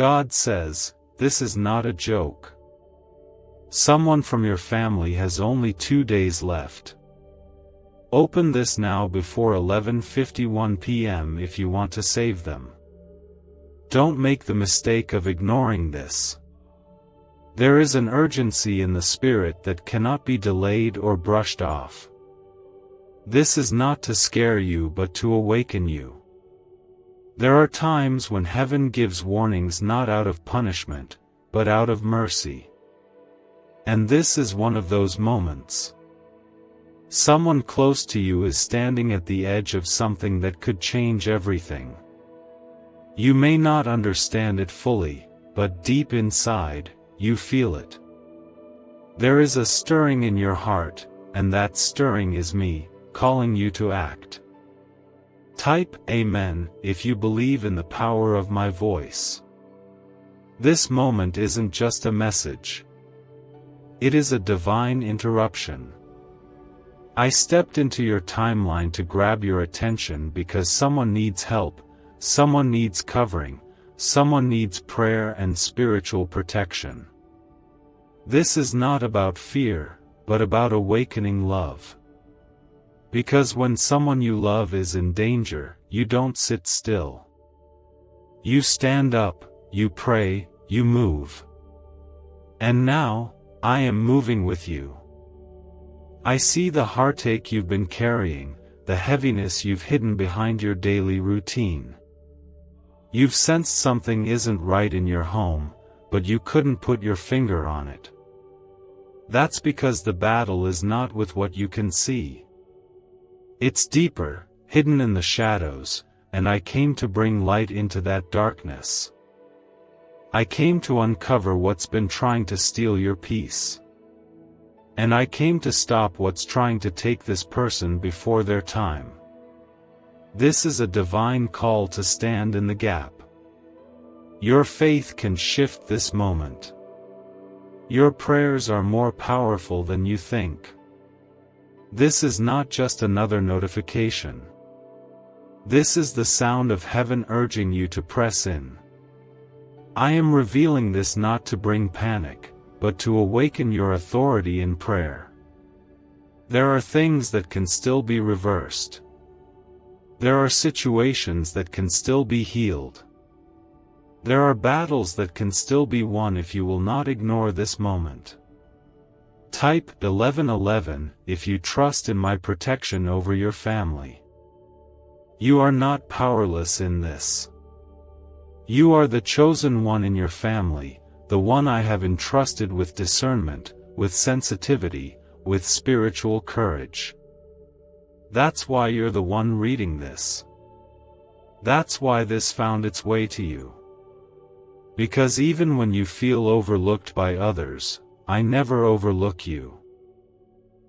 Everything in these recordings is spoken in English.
God says, this is not a joke. Someone from your family has only 2 days left. Open this now before 11:51 p.m. if you want to save them. Don't make the mistake of ignoring this. There is an urgency in the spirit that cannot be delayed or brushed off. This is not to scare you but to awaken you. There are times when heaven gives warnings not out of punishment, but out of mercy. And this is one of those moments. Someone close to you is standing at the edge of something that could change everything. You may not understand it fully, but deep inside, you feel it. There is a stirring in your heart, and that stirring is me, calling you to act. Type Amen if you believe in the power of my voice. This moment isn't just a message. It is a divine interruption. I stepped into your timeline to grab your attention because someone needs help, someone needs covering, someone needs prayer and spiritual protection. This is not about fear, but about awakening love. Because when someone you love is in danger, you don't sit still. You stand up, you pray, you move. And now, I am moving with you. I see the heartache you've been carrying, the heaviness you've hidden behind your daily routine. You've sensed something isn't right in your home, but you couldn't put your finger on it. That's because the battle is not with what you can see. It's deeper, hidden in the shadows, and I came to bring light into that darkness. I came to uncover what's been trying to steal your peace. And I came to stop what's trying to take this person before their time. This is a divine call to stand in the gap. Your faith can shift this moment. Your prayers are more powerful than you think. This is not just another notification. This is the sound of heaven urging you to press in. I am revealing this not to bring panic, but to awaken your authority in prayer. There are things that can still be reversed. There are situations that can still be healed. There are battles that can still be won if you will not ignore this moment. Type 1111 if you trust in my protection over your family. You are not powerless in this. You are the chosen one in your family, the one I have entrusted with discernment, with sensitivity, with spiritual courage. That's why you're the one reading this. That's why this found its way to you. Because even when you feel overlooked by others, I never overlook you.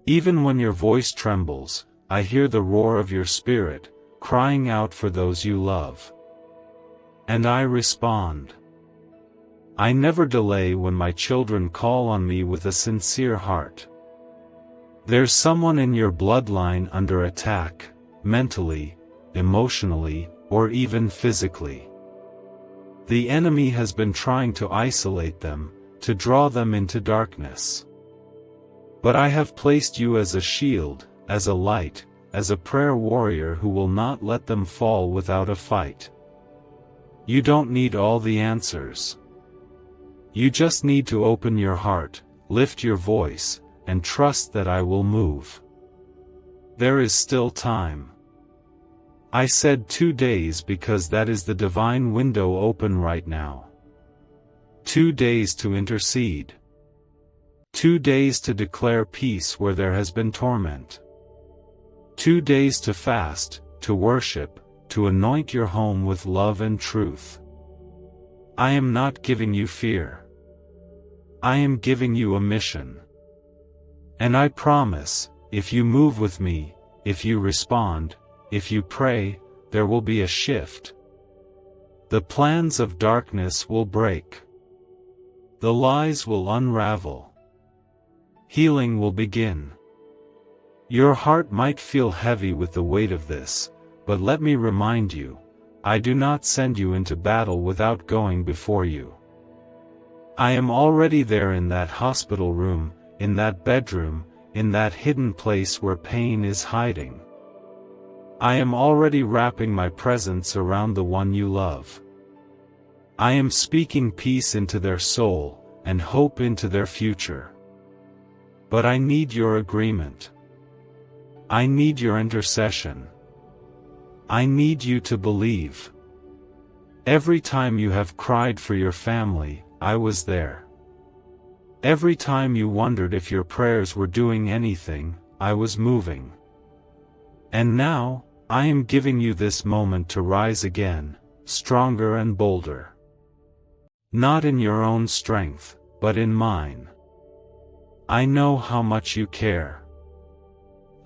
Even when your voice trembles, I hear the roar of your spirit, crying out for those you love. And I respond. I never delay when my children call on me with a sincere heart. There's someone in your bloodline under attack, mentally, emotionally, or even physically. The enemy has been trying to isolate them, to draw them into darkness. But I have placed you as a shield, as a light, as a prayer warrior who will not let them fall without a fight. You don't need all the answers. You just need to open your heart, lift your voice, and trust that I will move. There is still time. I said 2 days because that is the divine window open right now. 2 days to intercede. 2 days to declare peace where there has been torment. 2 days to fast, to worship, to anoint your home with love and truth. I am not giving you fear. I am giving you a mission. And I promise, if you move with me, if you respond, if you pray, there will be a shift. The plans of darkness will break. The lies will unravel. Healing will begin. Your heart might feel heavy with the weight of this, but let me remind you, I do not send you into battle without going before you. I am already there in that hospital room, in that bedroom, in that hidden place where pain is hiding. I am already wrapping my presence around the one you love. I am speaking peace into their soul, and hope into their future. But I need your agreement. I need your intercession. I need you to believe. Every time you have cried for your family, I was there. Every time you wondered if your prayers were doing anything, I was moving. And now, I am giving you this moment to rise again, stronger and bolder. Not in your own strength, but in mine. I know how much you care.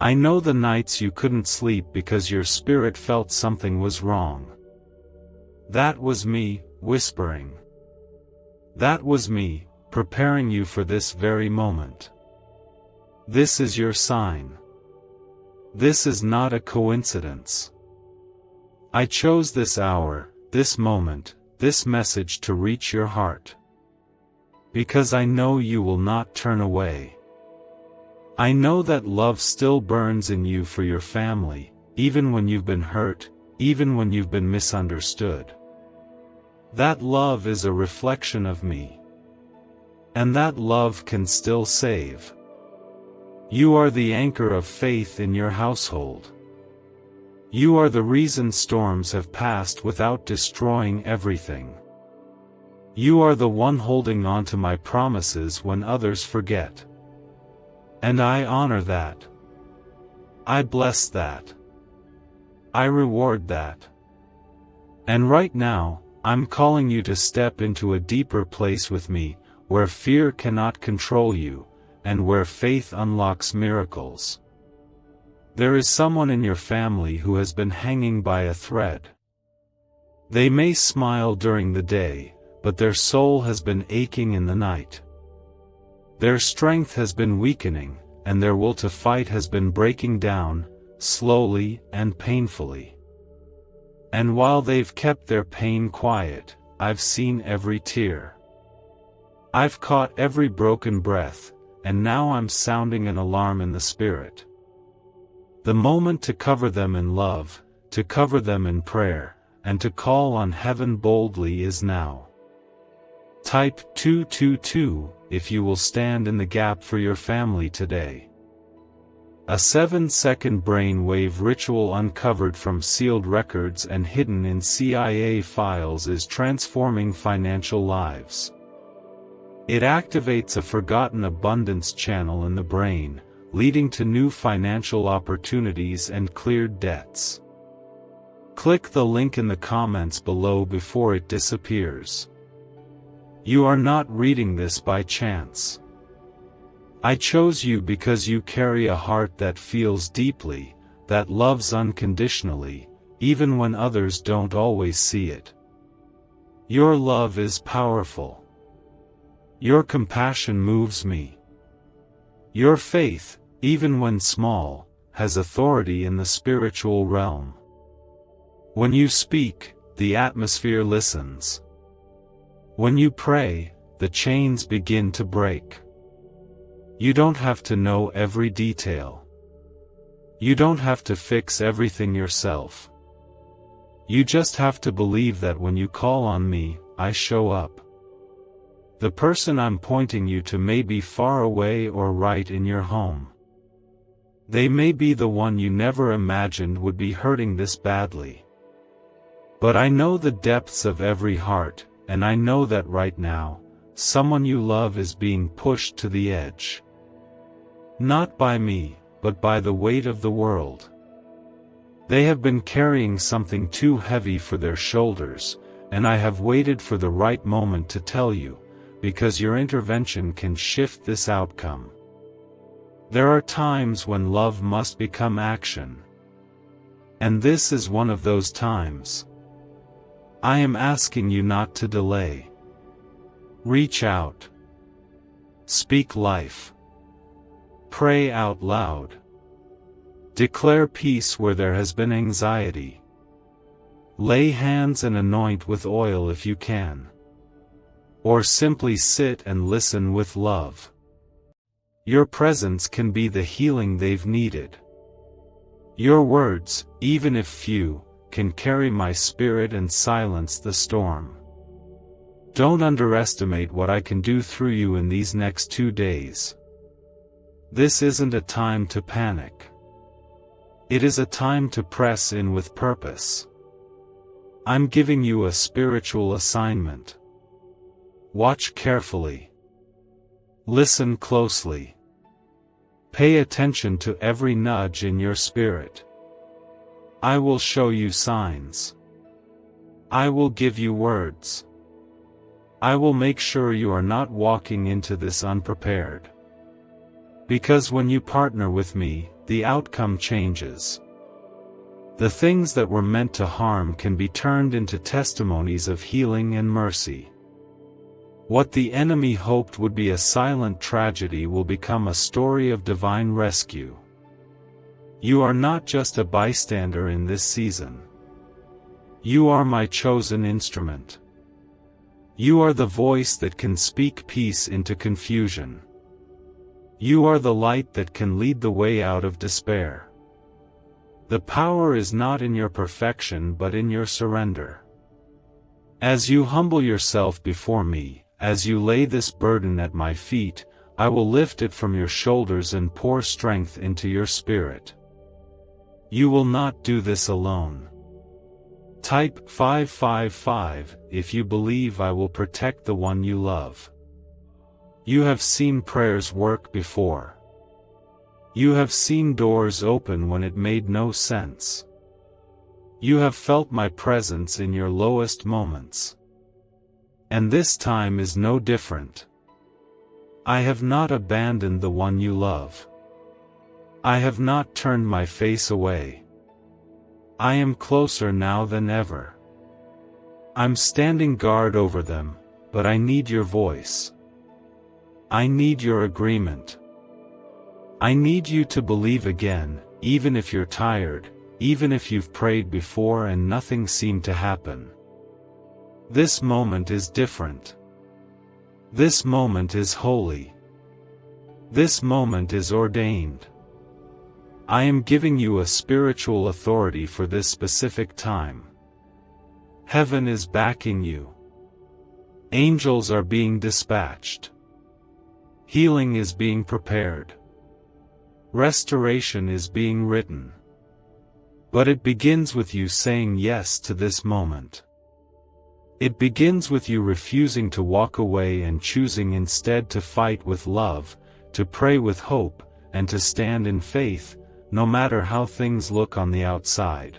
I know the nights you couldn't sleep because your spirit felt something was wrong. That was me, whispering. That was me, preparing you for this very moment. This is your sign. This is not a coincidence. I chose this hour, this moment, this message to reach your heart. Because I know you will not turn away. I know that love still burns in you for your family, even when you've been hurt, even when you've been misunderstood. That love is a reflection of me. And that love can still save. You are the anchor of faith in your household. You are the reason storms have passed without destroying everything. You are the one holding on to my promises when others forget. And I honor that. I bless that. I reward that. And right now, I'm calling you to step into a deeper place with me, where fear cannot control you, and where faith unlocks miracles. There is someone in your family who has been hanging by a thread. They may smile during the day, but their soul has been aching in the night. Their strength has been weakening, and their will to fight has been breaking down, slowly and painfully. And while they've kept their pain quiet, I've seen every tear. I've caught every broken breath, and now I'm sounding an alarm in the spirit. The moment to cover them in love, to cover them in prayer, and to call on heaven boldly is now. Type 222 if you will stand in the gap for your family today. A 7-second brainwave ritual uncovered from sealed records and hidden in CIA files is transforming financial lives. It activates a forgotten abundance channel in the brain, leading to new financial opportunities and cleared debts. Click the link in the comments below before it disappears. You are not reading this by chance. I chose you because you carry a heart that feels deeply, that loves unconditionally, even when others don't always see it. Your love is powerful. Your compassion moves me. Your faith, even when small, has authority in the spiritual realm. When you speak, the atmosphere listens. When you pray, the chains begin to break. You don't have to know every detail. You don't have to fix everything yourself. You just have to believe that when you call on me, I show up. The person I'm pointing you to may be far away or right in your home. They may be the one you never imagined would be hurting this badly. But I know the depths of every heart, and I know that right now, someone you love is being pushed to the edge. Not by me, but by the weight of the world. They have been carrying something too heavy for their shoulders, and I have waited for the right moment to tell you, because your intervention can shift this outcome. There are times when love must become action. And this is one of those times. I am asking you not to delay. Reach out. Speak life. Pray out loud. Declare peace where there has been anxiety. Lay hands and anoint with oil if you can. Or simply sit and listen with love. Your presence can be the healing they've needed. Your words, even if few, can carry my spirit and silence the storm. Don't underestimate what I can do through you in these next 2 days. This isn't a time to panic. It is a time to press in with purpose. I'm giving you a spiritual assignment. Watch carefully. Listen closely. Pay attention to every nudge in your spirit. I will show you signs. I will give you words. I will make sure you are not walking into this unprepared. Because when you partner with me, the outcome changes. The things that were meant to harm can be turned into testimonies of healing and mercy. What the enemy hoped would be a silent tragedy will become a story of divine rescue. You are not just a bystander in this season. You are my chosen instrument. You are the voice that can speak peace into confusion. You are the light that can lead the way out of despair. The power is not in your perfection but in your surrender. As you humble yourself before me, as you lay this burden at my feet, I will lift it from your shoulders and pour strength into your spirit. You will not do this alone. Type 555 if you believe I will protect the one you love. You have seen prayers work before. You have seen doors open when it made no sense. You have felt my presence in your lowest moments. And this time is no different. I have not abandoned the one you love. I have not turned my face away. I am closer now than ever. I'm standing guard over them, but I need your voice. I need your agreement. I need you to believe again, even if you're tired, even if you've prayed before and nothing seemed to happen. This moment is different. This moment is holy. This moment is ordained. I am giving you a spiritual authority for this specific time. Heaven is backing you. Angels are being dispatched. Healing is being prepared. Restoration is being written. But it begins with you saying yes to this moment. It begins with you refusing to walk away and choosing instead to fight with love, to pray with hope, and to stand in faith, no matter how things look on the outside.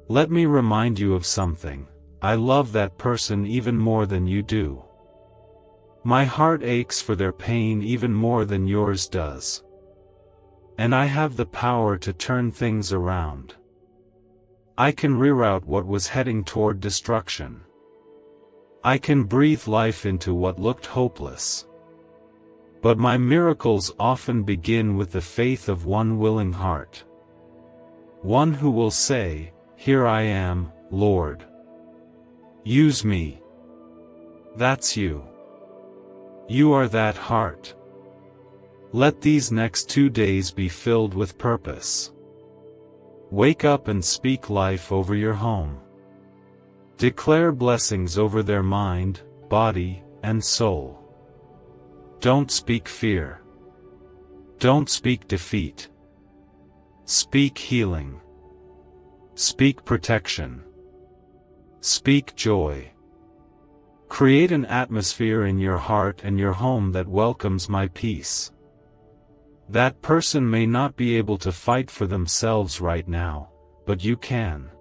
Let me remind you of something. I love that person even more than you do. My heart aches for their pain even more than yours does. And I have the power to turn things around. I can reroute what was heading toward destruction. I can breathe life into what looked hopeless. But my miracles often begin with the faith of one willing heart. One who will say, "Here I am, Lord. Use me." That's you. You are that heart. Let these next 2 days be filled with purpose. Wake up and speak life over your home. Declare blessings over their mind, body, and soul. Don't speak fear. Don't speak defeat. Speak healing. Speak protection. Speak joy. Create an atmosphere in your heart and your home that welcomes my peace. That person may not be able to fight for themselves right now, but you can.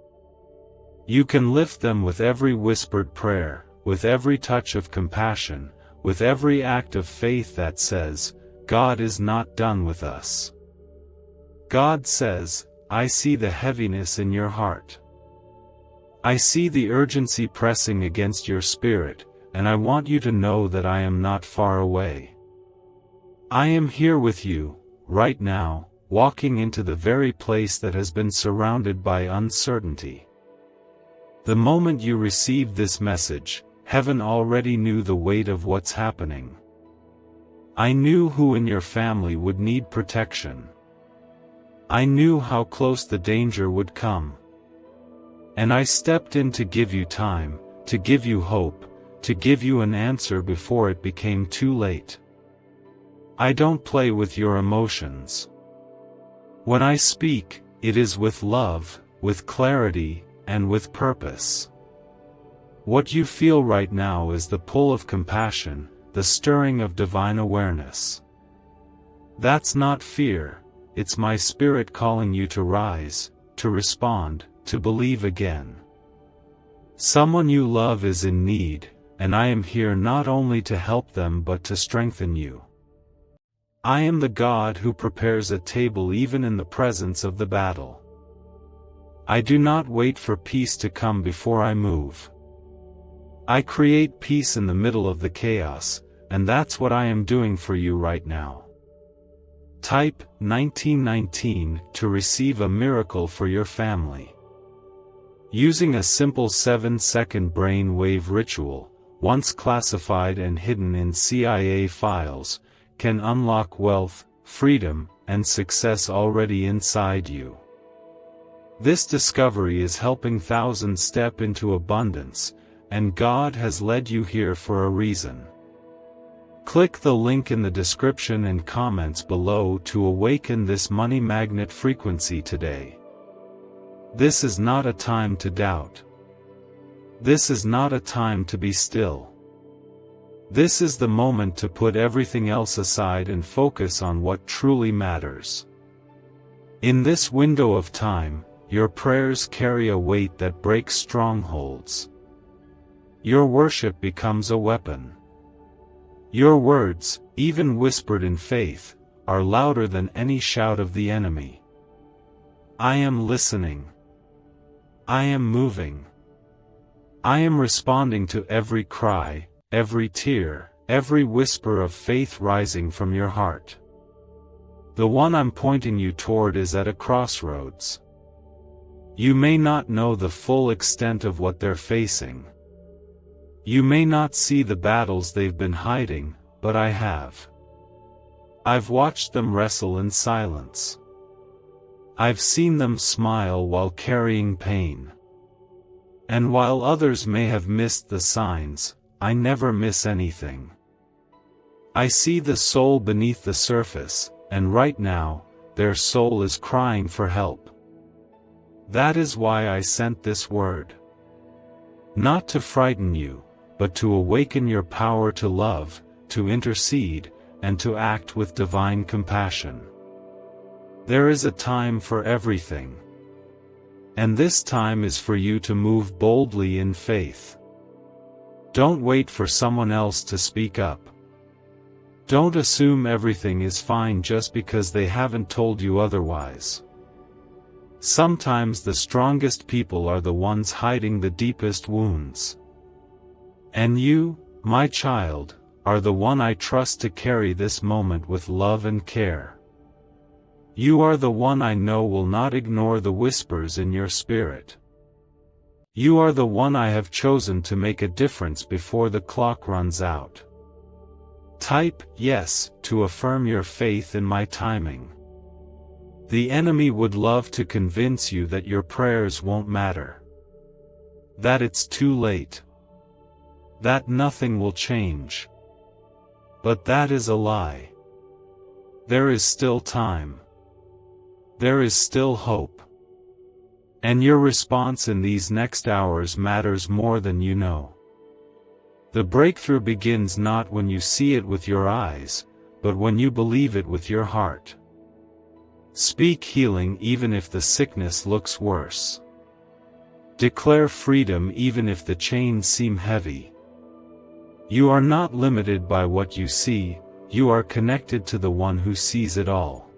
You can lift them with every whispered prayer, with every touch of compassion, with every act of faith that says, God is not done with us. God says, I see the heaviness in your heart. I see the urgency pressing against your spirit, and I want you to know that I am not far away. I am here with you, right now, walking into the very place that has been surrounded by uncertainty. The moment you received this message, heaven already knew the weight of what's happening. I knew who in your family would need protection. I knew how close the danger would come. And I stepped in to give you time, to give you hope, to give you an answer before it became too late. I don't play with your emotions. When I speak, it is with love, with clarity, and with purpose. What you feel right now is the pull of compassion, the stirring of divine awareness. That's not fear, it's my spirit calling you to rise, to respond, to believe again. Someone you love is in need, and I am here not only to help them but to strengthen you. I am the God who prepares a table even in the presence of the battle. I do not wait for peace to come before I move. I create peace in the middle of the chaos, and that's what I am doing for you right now. Type 1919 to receive a miracle for your family. Using a simple 7-second brain-wave ritual, once classified and hidden in CIA files, can unlock wealth, freedom, and success already inside you. This discovery is helping thousands step into abundance, and God has led you here for a reason. Click the link in the description and comments below to awaken this money magnet frequency today. This is not a time to doubt. This is not a time to be still. This is the moment to put everything else aside and focus on what truly matters. In this window of time, your prayers carry a weight that breaks strongholds. Your worship becomes a weapon. Your words, even whispered in faith, are louder than any shout of the enemy. I am listening. I am moving. I am responding to every cry, every tear, every whisper of faith rising from your heart. The one I'm pointing you toward is at a crossroads. You may not know the full extent of what they're facing. You may not see the battles they've been hiding, but I have. I've watched them wrestle in silence. I've seen them smile while carrying pain. And while others may have missed the signs, I never miss anything. I see the soul beneath the surface, and right now, their soul is crying for help. That is why I sent this word. Not to frighten you, but to awaken your power to love, to intercede, and to act with divine compassion. There is a time for everything. And this time is for you to move boldly in faith. Don't wait for someone else to speak up. Don't assume everything is fine just because they haven't told you otherwise. Sometimes the strongest people are the ones hiding the deepest wounds. And you, my child, are the one I trust to carry this moment with love and care. You are the one I know will not ignore the whispers in your spirit. You are the one I have chosen to make a difference before the clock runs out. Type yes to affirm your faith in my timing. The enemy would love to convince you that your prayers won't matter. That it's too late. That nothing will change. But that is a lie. There is still time. There is still hope. And your response in these next hours matters more than you know. The breakthrough begins not when you see it with your eyes, but when you believe it with your heart. Speak healing even if the sickness looks worse. Declare freedom even if the chains seem heavy. You are not limited by what you see, you are connected to the one who sees it all.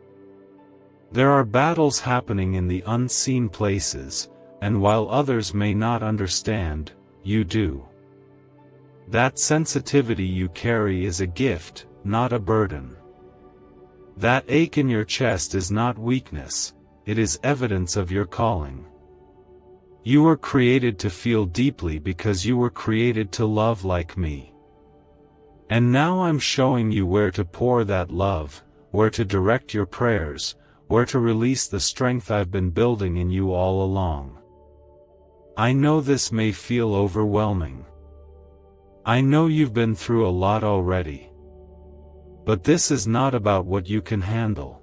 There are battles happening in the unseen places, and while others may not understand, you do. That sensitivity you carry is a gift, not a burden. That ache in your chest is not weakness, it is evidence of your calling. You were created to feel deeply because you were created to love like me. And now I'm showing you where to pour that love, where to direct your prayers, where to release the strength I've been building in you all along. I know this may feel overwhelming. I know you've been through a lot already. But this is not about what you can handle.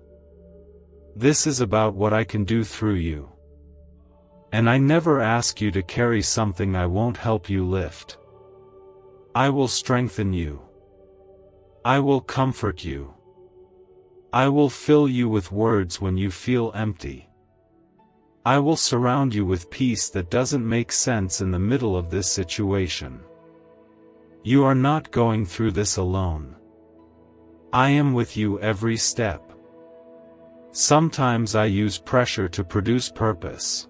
This is about what I can do through you. And I never ask you to carry something I won't help you lift. I will strengthen you. I will comfort you. I will fill you with words when you feel empty. I will surround you with peace that doesn't make sense in the middle of this situation. You are not going through this alone. I am with you every step. Sometimes I use pressure to produce purpose.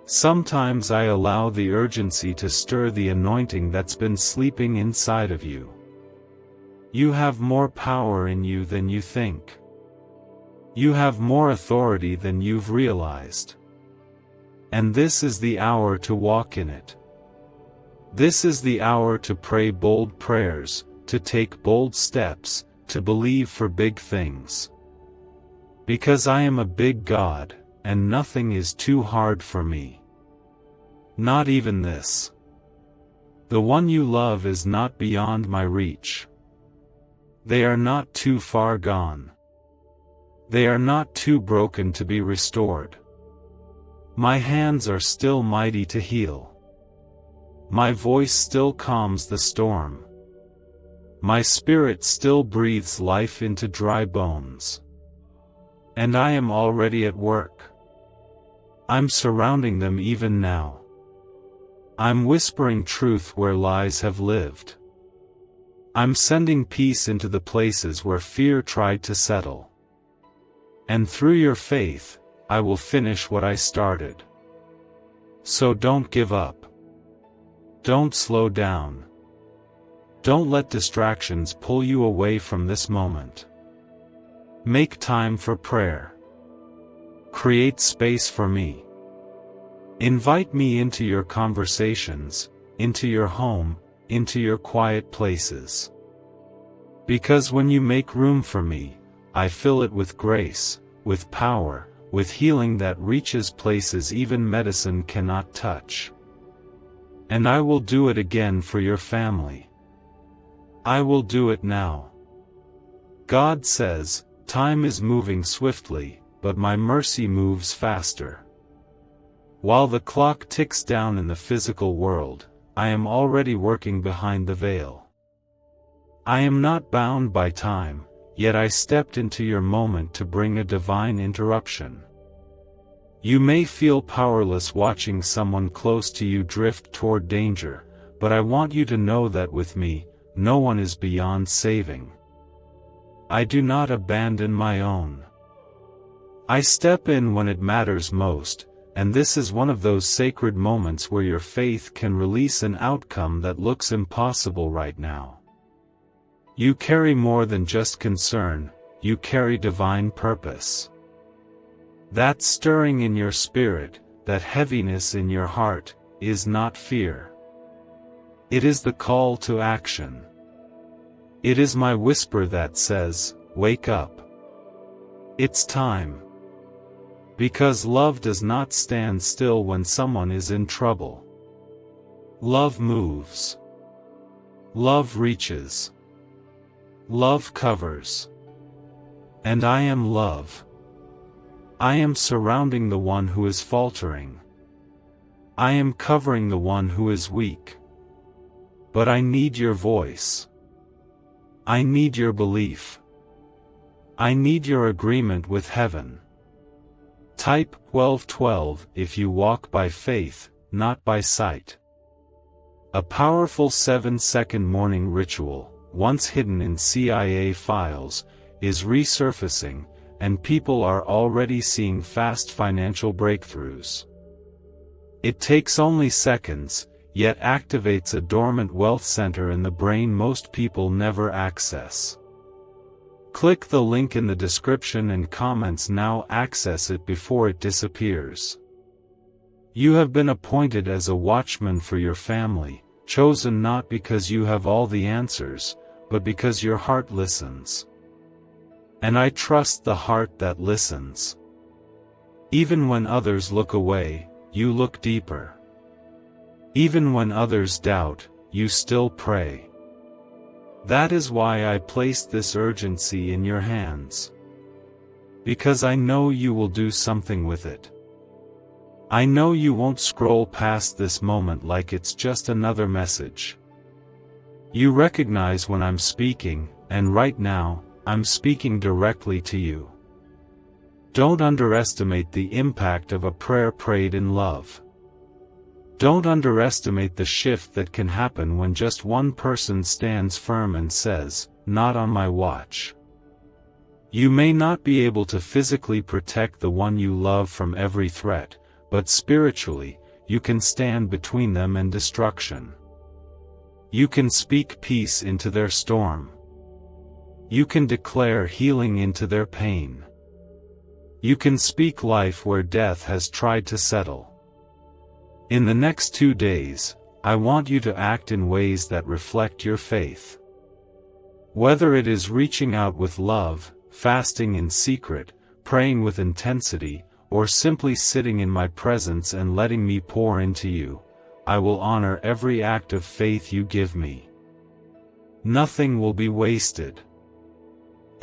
Sometimes I allow the urgency to stir the anointing that's been sleeping inside of you. You have more power in you than you think. You have more authority than you've realized. And this is the hour to walk in it. This is the hour to pray bold prayers, to take bold steps, to believe for big things. Because I am a big God, and nothing is too hard for me. Not even this. The one you love is not beyond my reach. They are not too far gone. They are not too broken to be restored. My hands are still mighty to heal. My voice still calms the storm. My spirit still breathes life into dry bones. And I am already at work. I'm surrounding them even now. I'm whispering truth where lies have lived. I'm sending peace into the places where fear tried to settle. And through your faith, I will finish what I started. So don't give up. Don't slow down. Don't let distractions pull you away from this moment. Make time for prayer. Create space for me. Invite me into your conversations, into your home, into your quiet places. Because when you make room for me, I fill it with grace, with power, with healing that reaches places even medicine cannot touch. And I will do it again for your family. I will do it now. God says, time is moving swiftly, but my mercy moves faster. While the clock ticks down in the physical world, I am already working behind the veil. I am not bound by time, yet I stepped into your moment to bring a divine interruption. You may feel powerless watching someone close to you drift toward danger, but I want you to know that with me, no one is beyond saving. I do not abandon my own. I step in when it matters most, and this is one of those sacred moments where your faith can release an outcome that looks impossible right now. You carry more than just concern, you carry divine purpose. That stirring in your spirit, that heaviness in your heart, is not fear. It is the call to action. It is my whisper that says, wake up. It's time. Because love does not stand still when someone is in trouble. Love moves. Love reaches. Love covers. And I am love. I am surrounding the one who is faltering. I am covering the one who is weak. But I need your voice. I need your belief. I need your agreement with heaven. Type 1212 if you walk by faith, not by sight. A powerful 7-second morning ritual, once hidden in CIA files, is resurfacing, and people are already seeing fast financial breakthroughs. It takes only seconds, yet activates a dormant wealth center in the brain most people never access. Click the link in the description and comments now. Access it before it disappears. You have been appointed as a watchman for your family, chosen not because you have all the answers, but because your heart listens. And I trust the heart that listens. Even when others look away, you look deeper. Even when others doubt, you still pray. That is why I placed this urgency in your hands. Because I know you will do something with it. I know you won't scroll past this moment like it's just another message. You recognize when I'm speaking, and right now, I'm speaking directly to you. Don't underestimate the impact of a prayer prayed in love. Don't underestimate the shift that can happen when just one person stands firm and says, "Not on my watch." You may not be able to physically protect the one you love from every threat, but spiritually, you can stand between them and destruction. You can speak peace into their storm. You can declare healing into their pain. You can speak life where death has tried to settle. In the next 2 days, I want you to act in ways that reflect your faith. Whether it is reaching out with love, fasting in secret, praying with intensity, or simply sitting in my presence and letting me pour into you, I will honor every act of faith you give me. Nothing will be wasted.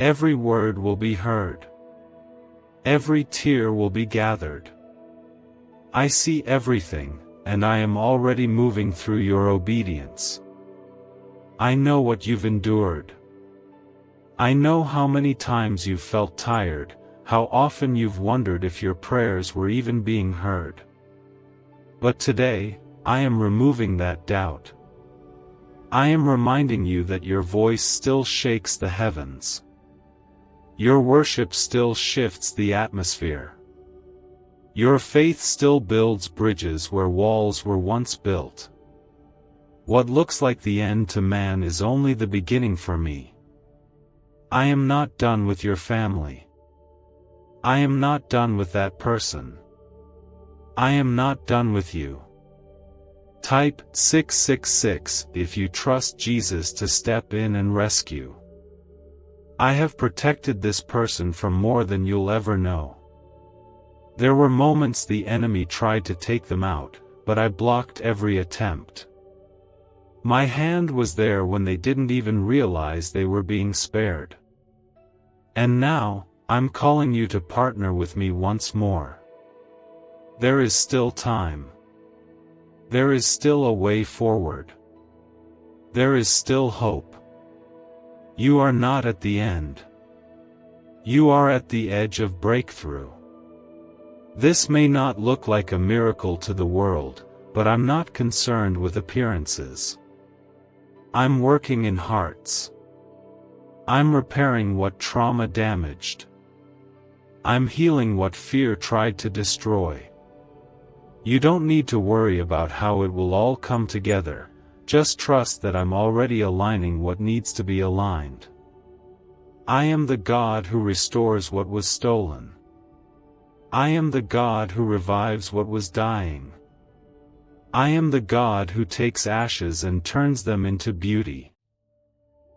Every word will be heard. Every tear will be gathered. I see everything, and I am already moving through your obedience. I know what you've endured. I know how many times you've felt tired, how often you've wondered if your prayers were even being heard. But today, I am removing that doubt. I am reminding you that your voice still shakes the heavens. Your worship still shifts the atmosphere. Your faith still builds bridges where walls were once built. What looks like the end to man is only the beginning for me. I am not done with your family. I am not done with that person. I am not done with you. Type 666 if you trust Jesus to step in and rescue. I have protected this person from more than you'll ever know. There were moments the enemy tried to take them out, but I blocked every attempt. My hand was there when they didn't even realize they were being spared. And now, I'm calling you to partner with me once more. There is still time. There is still a way forward. There is still hope. You are not at the end. You are at the edge of breakthrough. This may not look like a miracle to the world, but I'm not concerned with appearances. I'm working in hearts. I'm repairing what trauma damaged. I'm healing what fear tried to destroy. You don't need to worry about how it will all come together, just trust that I'm already aligning what needs to be aligned. I am the God who restores what was stolen. I am the God who revives what was dying. I am the God who takes ashes and turns them into beauty.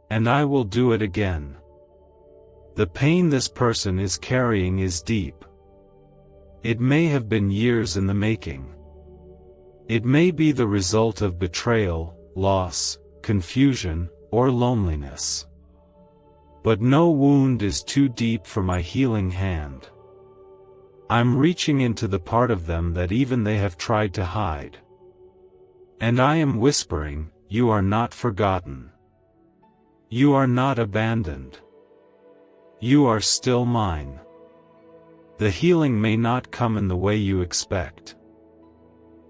And I will do it again. The pain this person is carrying is deep. It may have been years in the making. It may be the result of betrayal, loss, confusion, or loneliness. But no wound is too deep for my healing hand. I'm reaching into the part of them that even they have tried to hide. And I am whispering, you are not forgotten. You are not abandoned. You are still mine. The healing may not come in the way you expect.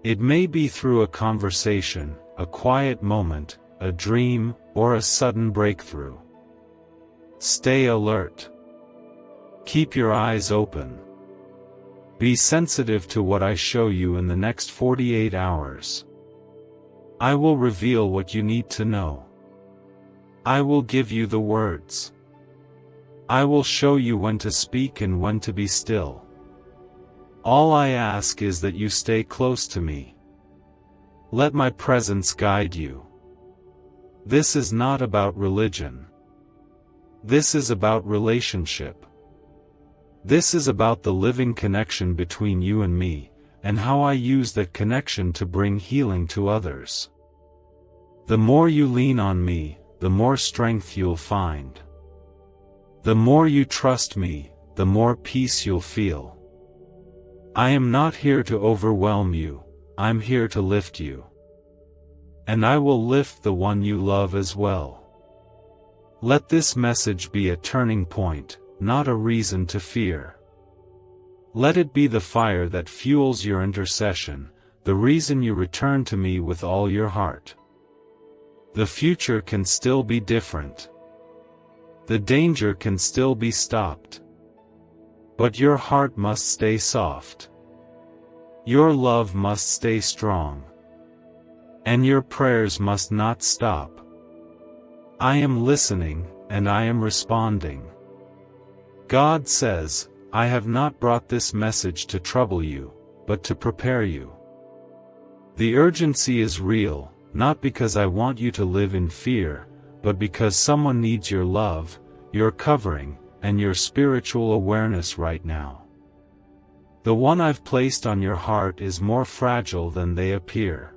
It may be through a conversation, a quiet moment, a dream, or a sudden breakthrough. Stay alert. Keep your eyes open. Be sensitive to what I show you in the next 48 hours. I will reveal what you need to know. I will give you the words. I will show you when to speak and when to be still. All I ask is that you stay close to me. Let my presence guide you. This is not about religion. This is about relationship. This is about the living connection between you and me, and how I use that connection to bring healing to others. The more you lean on me, the more strength you'll find. The more you trust me, the more peace you'll feel. I am not here to overwhelm you, I'm here to lift you. And I will lift the one you love as well. Let this message be a turning point, not a reason to fear. Let it be the fire that fuels your intercession, the reason you return to me with all your heart. The future can still be different. The danger can still be stopped. But your heart must stay soft. Your love must stay strong. And your prayers must not stop. I am listening, and I am responding. God says, I have not brought this message to trouble you, but to prepare you. The urgency is real, not because I want you to live in fear, but because someone needs your love, your covering, and your spiritual awareness right now. The one I've placed on your heart is more fragile than they appear.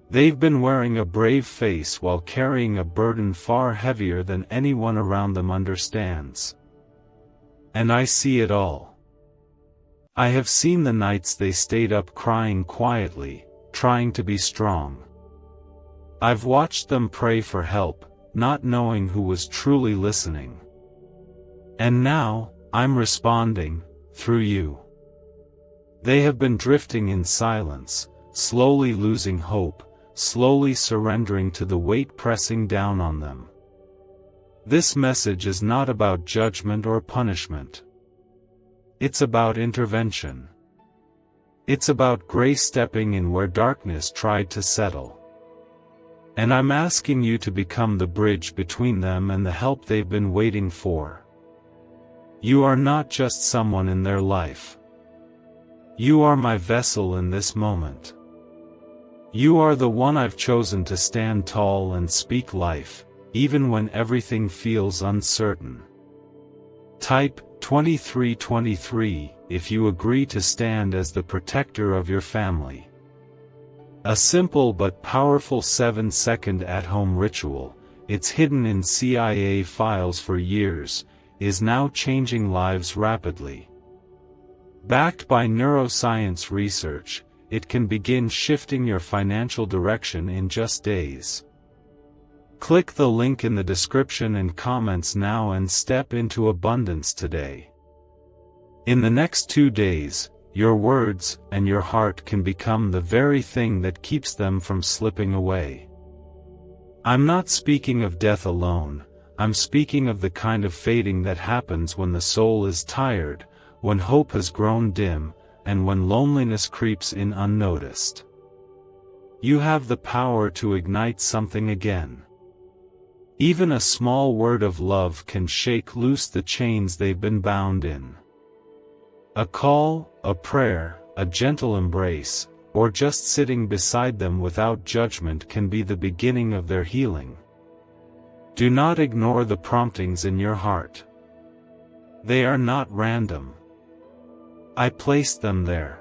They've been wearing a brave face while carrying a burden far heavier than anyone around them understands. And I see it all. I have seen the nights they stayed up crying quietly, trying to be strong. I've watched them pray for help, not knowing who was truly listening. And now, I'm responding, through you. They have been drifting in silence, slowly losing hope, slowly surrendering to the weight pressing down on them. This message is not about judgment or punishment. It's about intervention. It's about grace stepping in where darkness tried to settle. And I'm asking you to become the bridge between them and the help they've been waiting for. You are not just someone in their life. You are my vessel in this moment. You are the one I've chosen to stand tall and speak life, even when everything feels uncertain. Type 2323 if you agree to stand as the protector of your family. A simple but powerful 7-second at-home ritual, it's hidden in CIA files for years, is now changing lives rapidly. Backed by neuroscience research, it can begin shifting your financial direction in just days. Click the link in the description and comments now and step into abundance today. In the next 2 days, your words and your heart can become the very thing that keeps them from slipping away. I'm not speaking of death alone, I'm speaking of the kind of fading that happens when the soul is tired, when hope has grown dim, and when loneliness creeps in unnoticed. You have the power to ignite something again. Even a small word of love can shake loose the chains they've been bound in. A call, a prayer, a gentle embrace, or just sitting beside them without judgment can be the beginning of their healing. Do not ignore the promptings in your heart. They are not random. I placed them there.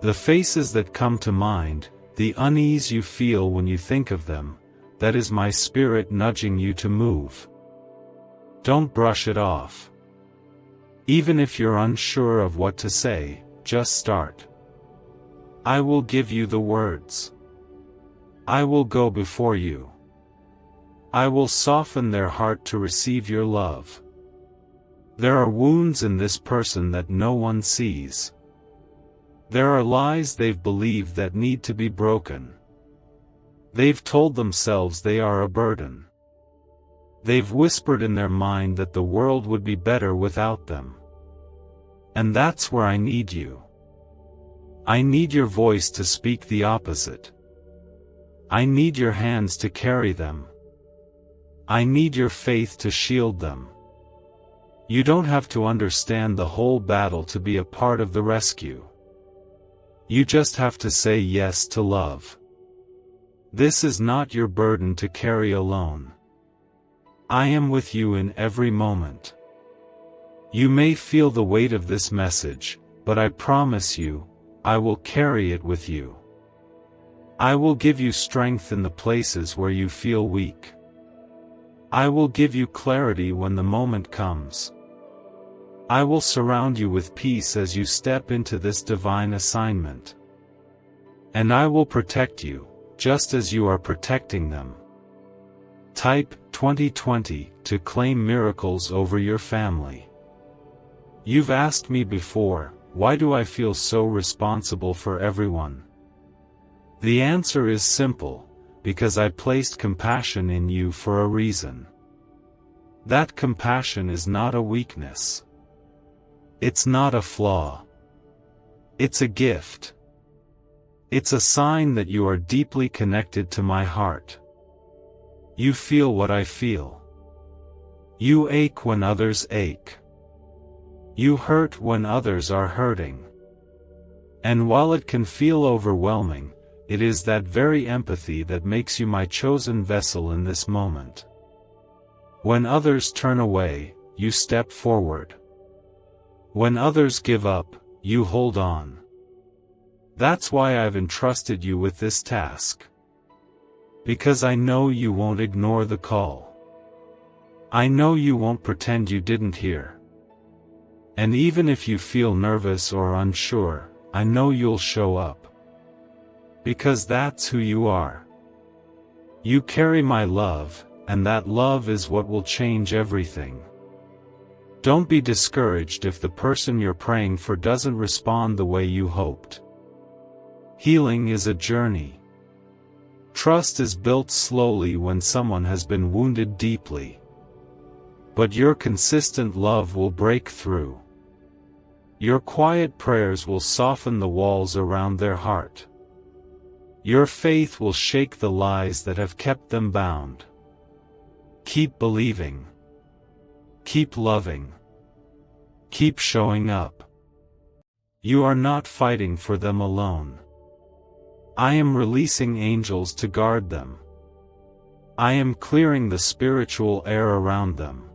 The faces that come to mind, the unease you feel when you think of them, that is my spirit nudging you to move. Don't brush it off. Even if you're unsure of what to say, just start. I will give you the words. I will go before you. I will soften their heart to receive your love. There are wounds in this person that no one sees. There are lies they've believed that need to be broken. They've told themselves they are a burden. They've whispered in their mind that the world would be better without them. And that's where I need you. I need your voice to speak the opposite. I need your hands to carry them. I need your faith to shield them. You don't have to understand the whole battle to be a part of the rescue. You just have to say yes to love. This is not your burden to carry alone. I am with you in every moment. You may feel the weight of this message, but I promise you, I will carry it with you. I will give you strength in the places where you feel weak. I will give you clarity when the moment comes. I will surround you with peace as you step into this divine assignment. And I will protect you, just as you are protecting them. Type 2020 to claim miracles over your family. You've asked me before, why do I feel so responsible for everyone? The answer is simple, because I placed compassion in you for a reason. That compassion is not a weakness. It's not a flaw. It's a gift. It's a sign that you are deeply connected to my heart. You feel what I feel. You ache when others ache. You hurt when others are hurting. And while it can feel overwhelming, it is that very empathy that makes you my chosen vessel in this moment. When others turn away, you step forward. When others give up, you hold on. That's why I've entrusted you with this task. Because I know you won't ignore the call. I know you won't pretend you didn't hear. And even if you feel nervous or unsure, I know you'll show up. Because that's who you are. You carry my love, and that love is what will change everything. Don't be discouraged if the person you're praying for doesn't respond the way you hoped. Healing is a journey. Trust is built slowly when someone has been wounded deeply. But your consistent love will break through. Your quiet prayers will soften the walls around their heart. Your faith will shake the lies that have kept them bound. Keep believing. Keep loving. Keep showing up. You are not fighting for them alone. I am releasing angels to guard them. I am clearing the spiritual air around them.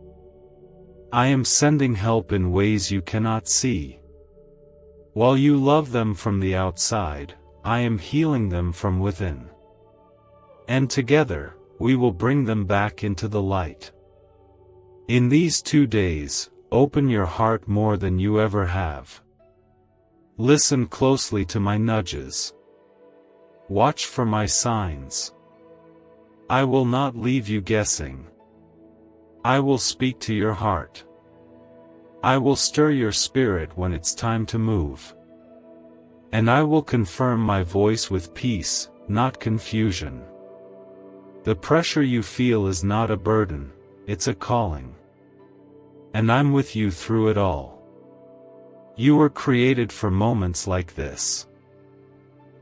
I am sending help in ways you cannot see. While you love them from the outside, I am healing them from within. And together, we will bring them back into the light. In these 2 days, open your heart more than you ever have. Listen closely to my nudges. Watch for my signs. I will not leave you guessing. I will speak to your heart. I will stir your spirit when it's time to move. And I will confirm my voice with peace, not confusion. The pressure you feel is not a burden, it's a calling. And I'm with you through it all. You were created for moments like this.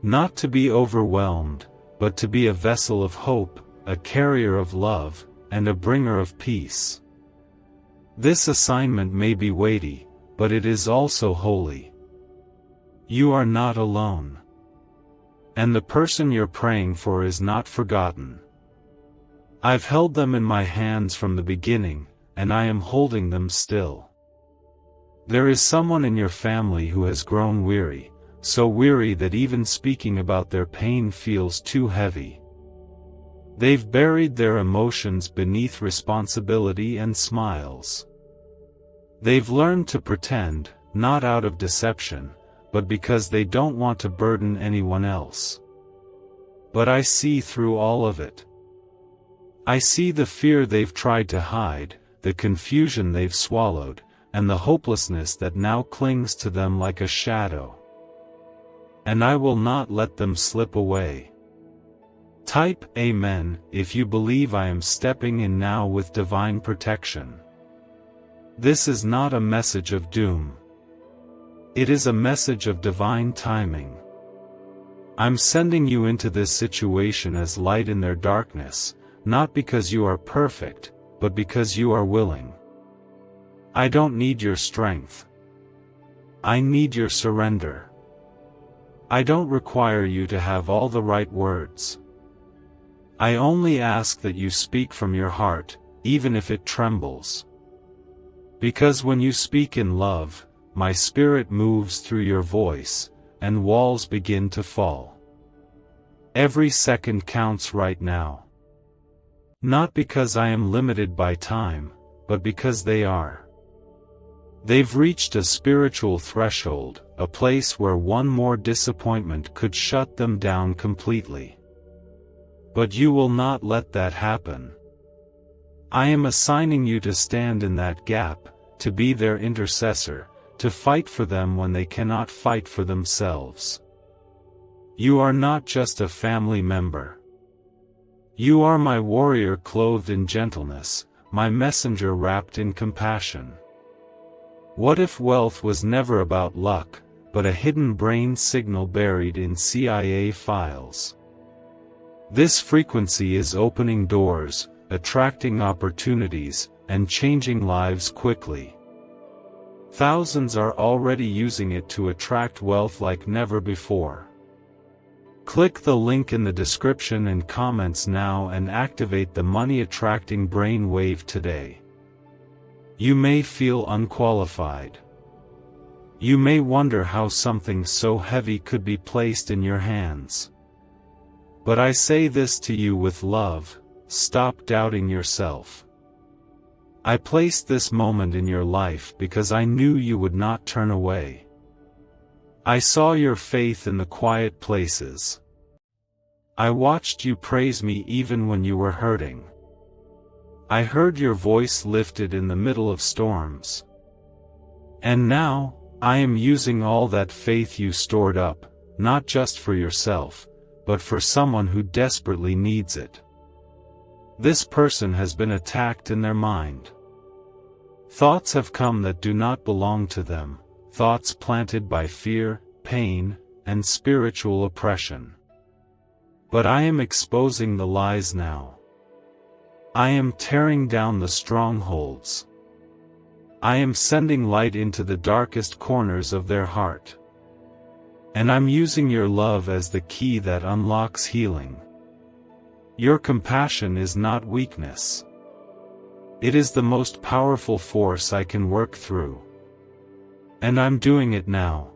Not to be overwhelmed, but to be a vessel of hope, a carrier of love, and a bringer of peace. This assignment may be weighty, but it is also holy. You are not alone. And the person you're praying for is not forgotten. I've held them in my hands from the beginning, and I am holding them still. There is someone in your family who has grown weary, so weary that even speaking about their pain feels too heavy. They've buried their emotions beneath responsibility and smiles. They've learned to pretend, not out of deception, but because they don't want to burden anyone else. But I see through all of it. I see the fear they've tried to hide, the confusion they've swallowed, and the hopelessness that now clings to them like a shadow. And I will not let them slip away. Type Amen if you believe I am stepping in now with divine protection. This is not a message of doom. It is a message of divine timing. I'm sending you into this situation as light in their darkness, not because you are perfect, but because you are willing. I don't need your strength. I need your surrender. I don't require you to have all the right words. I only ask that you speak from your heart, even if it trembles. Because when you speak in love, my spirit moves through your voice, and walls begin to fall. Every second counts right now. Not because I am limited by time, but because they are. They've reached a spiritual threshold, a place where one more disappointment could shut them down completely. But you will not let that happen. I am assigning you to stand in that gap, to be their intercessor, to fight for them when they cannot fight for themselves. You are not just a family member. You are my warrior clothed in gentleness, my messenger wrapped in compassion. What if wealth was never about luck, but a hidden brain signal buried in CIA files? This frequency is opening doors, attracting opportunities, and changing lives quickly. Thousands are already using it to attract wealth like never before. Click the link in the description and comments now and activate the money-attracting brain wave today. You may feel unqualified. You may wonder how something so heavy could be placed in your hands. But I say this to you with love: stop doubting yourself. I placed this moment in your life because I knew you would not turn away. I saw your faith in the quiet places. I watched you praise me even when you were hurting. I heard your voice lifted in the middle of storms. And now, I am using all that faith you stored up, not just for yourself, but for someone who desperately needs it. This person has been attacked in their mind. Thoughts have come that do not belong to them, thoughts planted by fear, pain, and spiritual oppression. But I am exposing the lies now. I am tearing down the strongholds. I am sending light into the darkest corners of their heart. And I'm using your love as the key that unlocks healing. Your compassion is not weakness. It is the most powerful force I can work through. And I'm doing it now.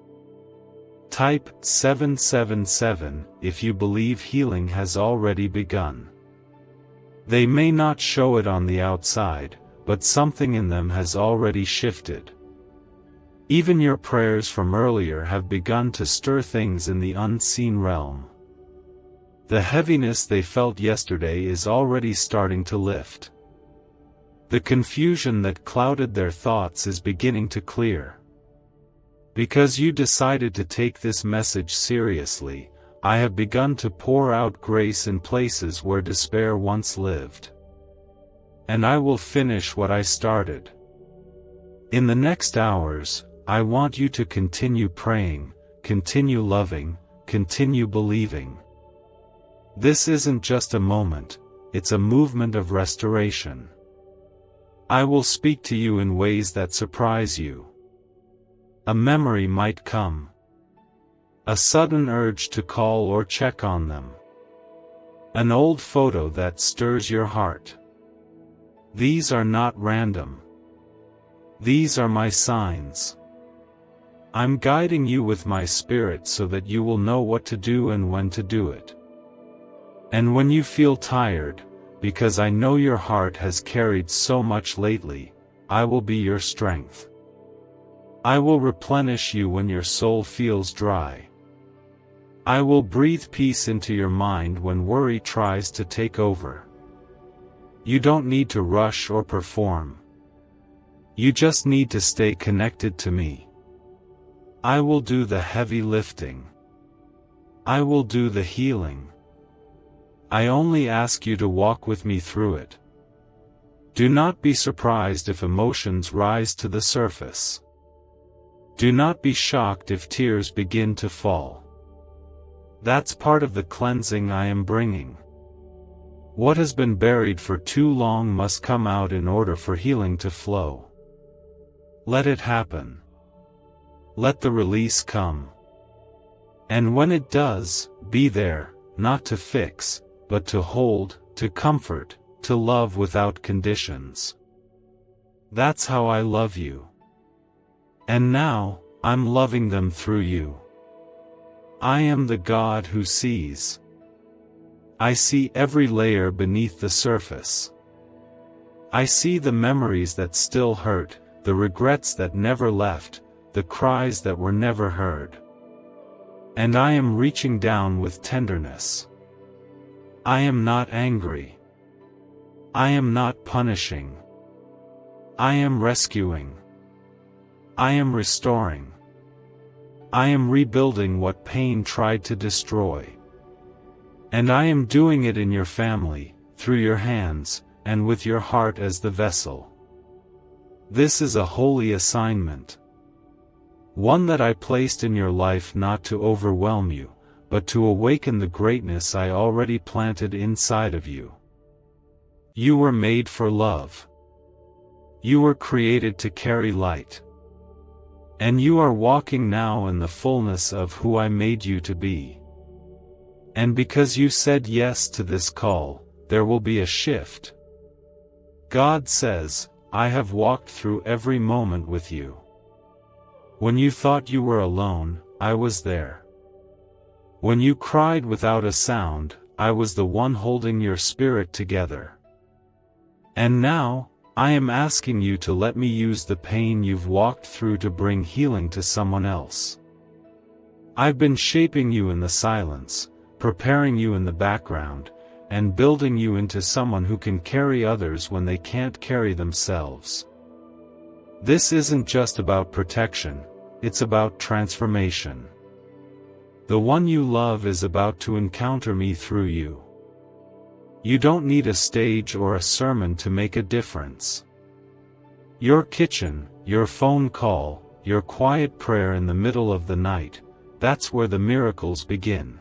Type 777 if you believe healing has already begun. They may not show it on the outside, but something in them has already shifted. Even your prayers from earlier have begun to stir things in the unseen realm. The heaviness they felt yesterday is already starting to lift. The confusion that clouded their thoughts is beginning to clear. Because you decided to take this message seriously, I have begun to pour out grace in places where despair once lived. And I will finish what I started. In the next hours, I want you to continue praying, continue loving, continue believing. This isn't just a moment, it's a movement of restoration. I will speak to you in ways that surprise you. A memory might come. A sudden urge to call or check on them. An old photo that stirs your heart. These are not random. These are my signs. I'm guiding you with my spirit so that you will know what to do and when to do it. And when you feel tired, because I know your heart has carried so much lately, I will be your strength. I will replenish you when your soul feels dry. I will breathe peace into your mind when worry tries to take over. You don't need to rush or perform. You just need to stay connected to me. I will do the heavy lifting. I will do the healing. I only ask you to walk with me through it. Do not be surprised if emotions rise to the surface. Do not be shocked if tears begin to fall. That's part of the cleansing I am bringing. What has been buried for too long must come out in order for healing to flow. Let it happen. Let the release come. And when it does, be there, not to fix, but to hold, to comfort, to love without conditions. That's how I love you. And now, I'm loving them through you. I am the God who sees. I see every layer beneath the surface. I see the memories that still hurt, the regrets that never left, the cries that were never heard. And I am reaching down with tenderness. I am not angry. I am not punishing. I am rescuing. I am restoring. I am rebuilding what pain tried to destroy. And I am doing it in your family, through your hands, and with your heart as the vessel. This is a holy assignment. One that I placed in your life not to overwhelm you, but to awaken the greatness I already planted inside of you. You were made for love. You were created to carry light. And you are walking now in the fullness of who I made you to be. And because you said yes to this call, there will be a shift. God says, I have walked through every moment with you. When you thought you were alone, I was there. When you cried without a sound, I was the one holding your spirit together. And now, I am asking you to let me use the pain you've walked through to bring healing to someone else. I've been shaping you in the silence, preparing you in the background, and building you into someone who can carry others when they can't carry themselves. This isn't just about protection, it's about transformation. The one you love is about to encounter me through you. You don't need a stage or a sermon to make a difference. Your kitchen, your phone call, your quiet prayer in the middle of the night, that's where the miracles begin.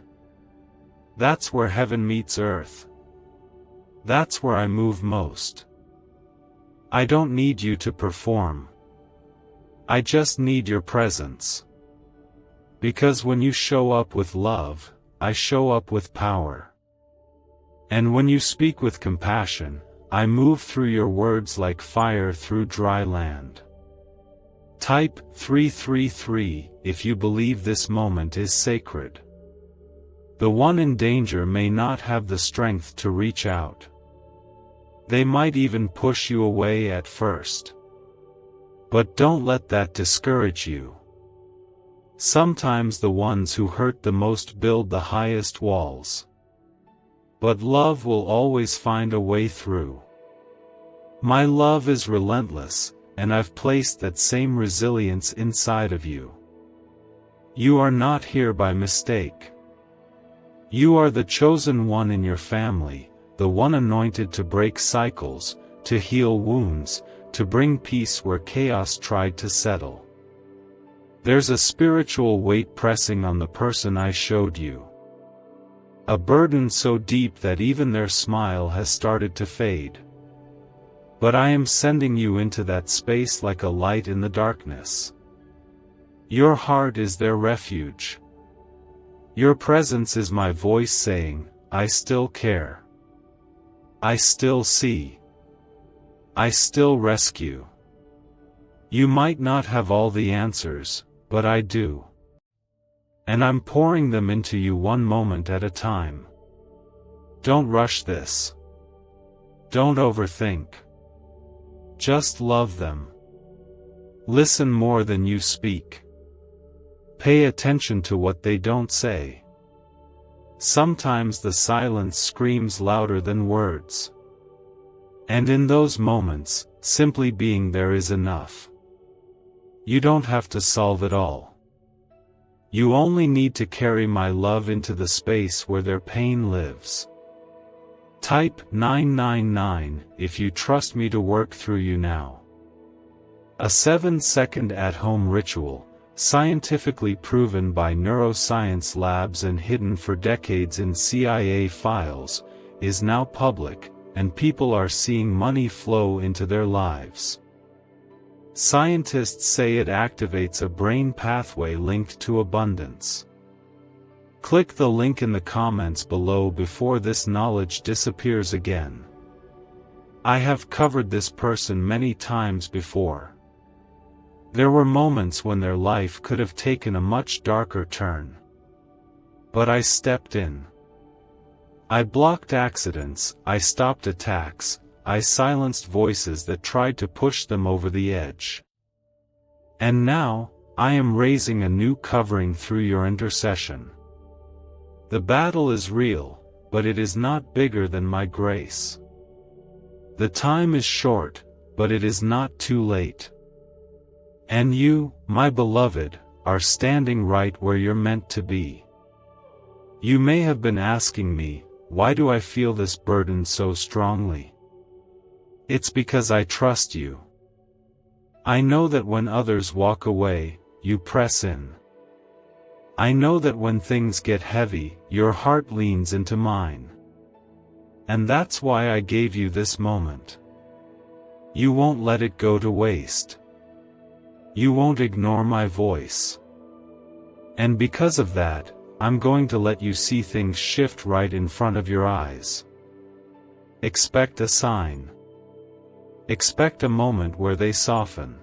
That's where heaven meets earth. That's where I move most. I don't need you to perform. I just need your presence. Because when you show up with love, I show up with power. And when you speak with compassion, I move through your words like fire through dry land. Type 333 if you believe this moment is sacred. The one in danger may not have the strength to reach out. They might even push you away at first. But don't let that discourage you. Sometimes the ones who hurt the most build the highest walls. But love will always find a way through. My love is relentless, and I've placed that same resilience inside of you. You are not here by mistake. You are the chosen one in your family, the one anointed to break cycles, to heal wounds, to bring peace where chaos tried to settle. There's a spiritual weight pressing on the person I showed you. A burden so deep that even their smile has started to fade. But I am sending you into that space like a light in the darkness. Your heart is their refuge. Your presence is my voice saying, I still care. I still see. I still rescue. You might not have all the answers, but I do. And I'm pouring them into you one moment at a time. Don't rush this. Don't overthink. Just love them. Listen more than you speak. Pay attention to what they don't say. Sometimes the silence screams louder than words. And in those moments, simply being there is enough. You don't have to solve it all. You only need to carry my love into the space where their pain lives. Type 999 if you trust me to work through you now. A 7-second at-home ritual, scientifically proven by neuroscience labs and hidden for decades in CIA files, is now public, and people are seeing money flow into their lives. Scientists say it activates a brain pathway linked to abundance. Click the link in the comments below before this knowledge disappears again. I have covered this person many times before. There were moments when their life could have taken a much darker turn. But I stepped in. I blocked accidents, I stopped attacks, I silenced voices that tried to push them over the edge. And now, I am raising a new covering through your intercession. The battle is real, but it is not bigger than my grace. The time is short, but it is not too late. And you, my beloved, are standing right where you're meant to be. You may have been asking me, why do I feel this burden so strongly? It's because I trust you. I know that when others walk away, you press in. I know that when things get heavy, your heart leans into mine. And that's why I gave you this moment. You won't let it go to waste. You won't ignore my voice. And because of that, I'm going to let you see things shift right in front of your eyes. Expect a sign. Expect a moment where they soften.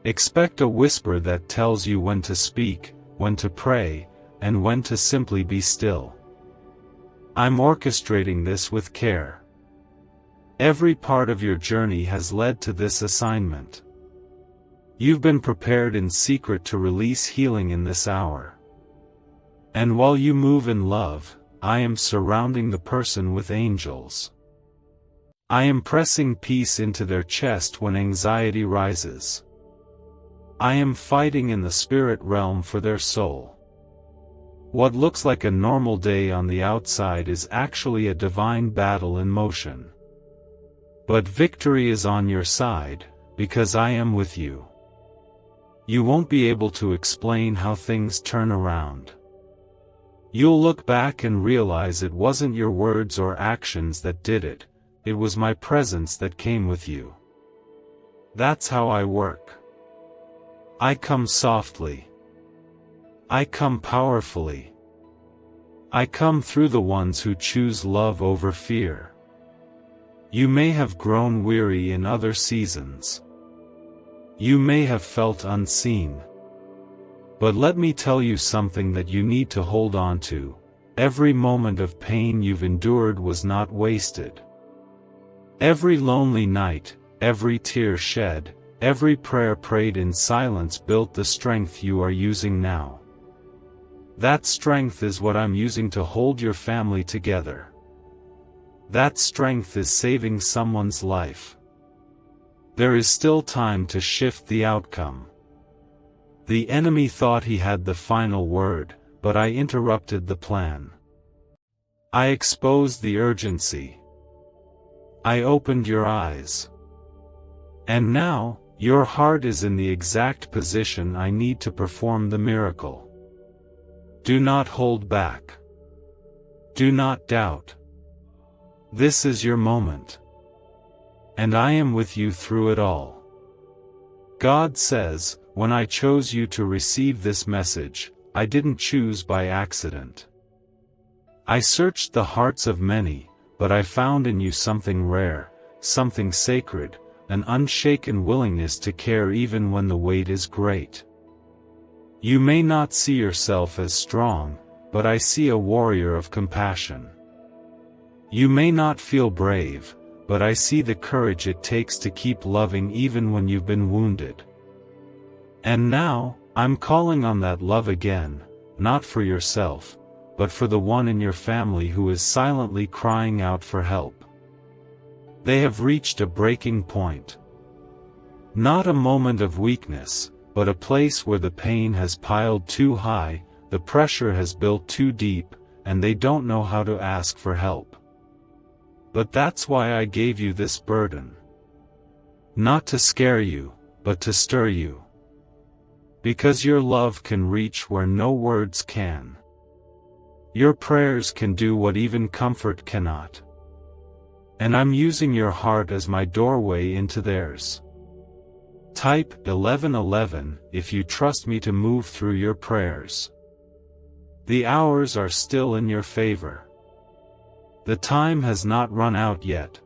Expect a whisper that tells you when to speak, when to pray, and when to simply be still. I'm orchestrating this with care. Every part of your journey has led to this assignment. You've been prepared in secret to release healing in this hour. And while you move in love, I am surrounding the person with angels. I am pressing peace into their chest when anxiety rises. I am fighting in the spirit realm for their soul. What looks like a normal day on the outside is actually a divine battle in motion. But victory is on your side, because I am with you. You won't be able to explain how things turn around. You'll look back and realize it wasn't your words or actions that did it. It was my presence that came with you. That's how I work. I come softly. I come powerfully. I come through the ones who choose love over fear. You may have grown weary in other seasons. You may have felt unseen. But let me tell you something that you need to hold on to. Every moment of pain you've endured was not wasted. Every lonely night, every tear shed, every prayer prayed in silence built the strength you are using now. That strength is what I'm using to hold your family together. That strength is saving someone's life. There is still time to shift the outcome. The enemy thought he had the final word, but I interrupted the plan. I exposed the urgency. I opened your eyes. And now, your heart is in the exact position I need to perform the miracle. Do not hold back. Do not doubt. This is your moment. And I am with you through it all. God says, when I chose you to receive this message, I didn't choose by accident. I searched the hearts of many, but I found in you something rare, something sacred, an unshaken willingness to care even when the weight is great. You may not see yourself as strong, but I see a warrior of compassion. You may not feel brave, but I see the courage it takes to keep loving even when you've been wounded. And now, I'm calling on that love again, not for yourself, but for the one in your family who is silently crying out for help. They have reached a breaking point. Not a moment of weakness, but a place where the pain has piled too high, the pressure has built too deep, and they don't know how to ask for help. But that's why I gave you this burden. Not to scare you, but to stir you. Because your love can reach where no words can. Your prayers can do what even comfort cannot. And I'm using your heart as my doorway into theirs. Type 1111 if you trust me to move through your prayers. The hours are still in your favor. The time has not run out yet.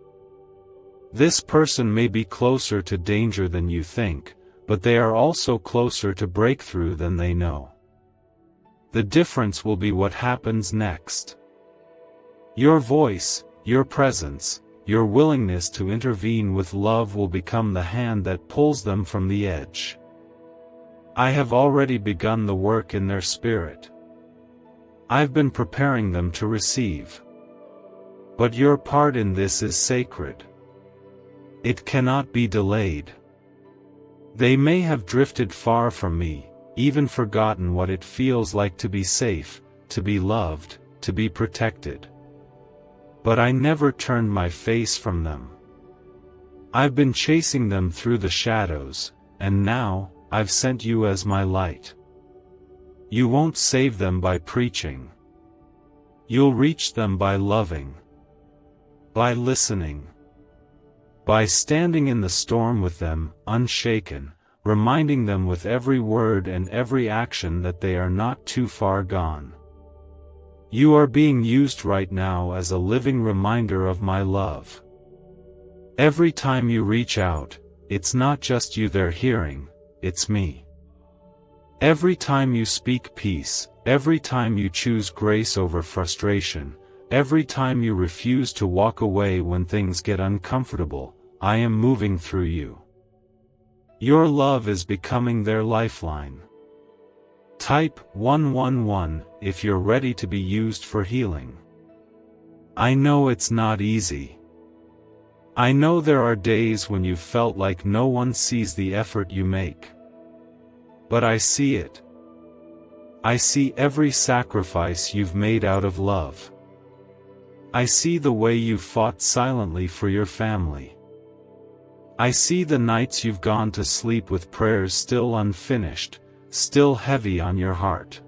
This person may be closer to danger than you think, but they are also closer to breakthrough than they know. The difference will be what happens next. Your voice, your presence, your willingness to intervene with love will become the hand that pulls them from the edge. I have already begun the work in their spirit. I've been preparing them to receive. But your part in this is sacred. It cannot be delayed. They may have drifted far from me, even forgotten what it feels like to be safe, to be loved, to be protected. But I never turned my face from them. I've been chasing them through the shadows, and now, I've sent you as my light. You won't save them by preaching. You'll reach them by loving. By listening. By standing in the storm with them, unshaken, reminding them with every word and every action that they are not too far gone. You are being used right now as a living reminder of my love. Every time you reach out, it's not just you they're hearing, it's me. Every time you speak peace, every time you choose grace over frustration, every time you refuse to walk away when things get uncomfortable, I am moving through you. Your love is becoming their lifeline. Type 111 if you're ready to be used for healing. I know it's not easy. I know there are days when you felt like no one sees the effort you make. But I see it. I see every sacrifice you've made out of love. I see the way you fought silently for your family. I see the nights you've gone to sleep with prayers still unfinished, still heavy on your heart.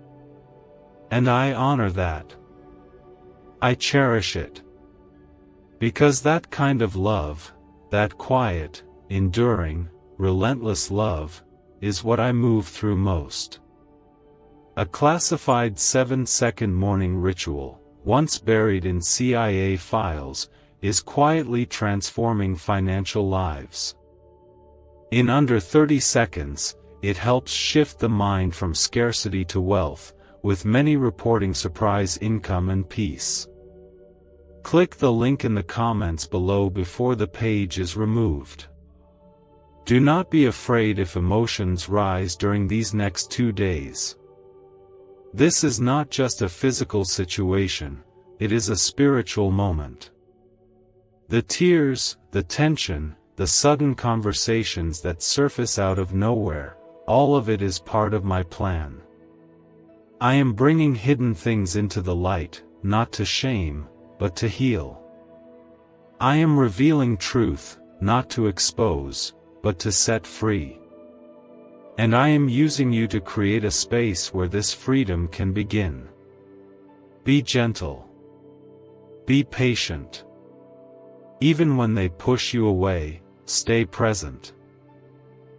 And I honor that. I cherish it. Because that kind of love, that quiet, enduring, relentless love, is what I move through most. A classified 7-second morning ritual, once buried in CIA files, is quietly transforming financial lives. In under 30 seconds, it helps shift the mind from scarcity to wealth, with many reporting surprise income and peace. Click the link in the comments below before the page is removed. Do not be afraid if emotions rise during these next 2 days. This is not just a physical situation, it is a spiritual moment. The tears, the tension, the sudden conversations that surface out of nowhere, all of it is part of my plan. I am bringing hidden things into the light, not to shame, but to heal. I am revealing truth, not to expose, but to set free. And I am using you to create a space where this freedom can begin. Be gentle. Be patient. Even when they push you away, stay present.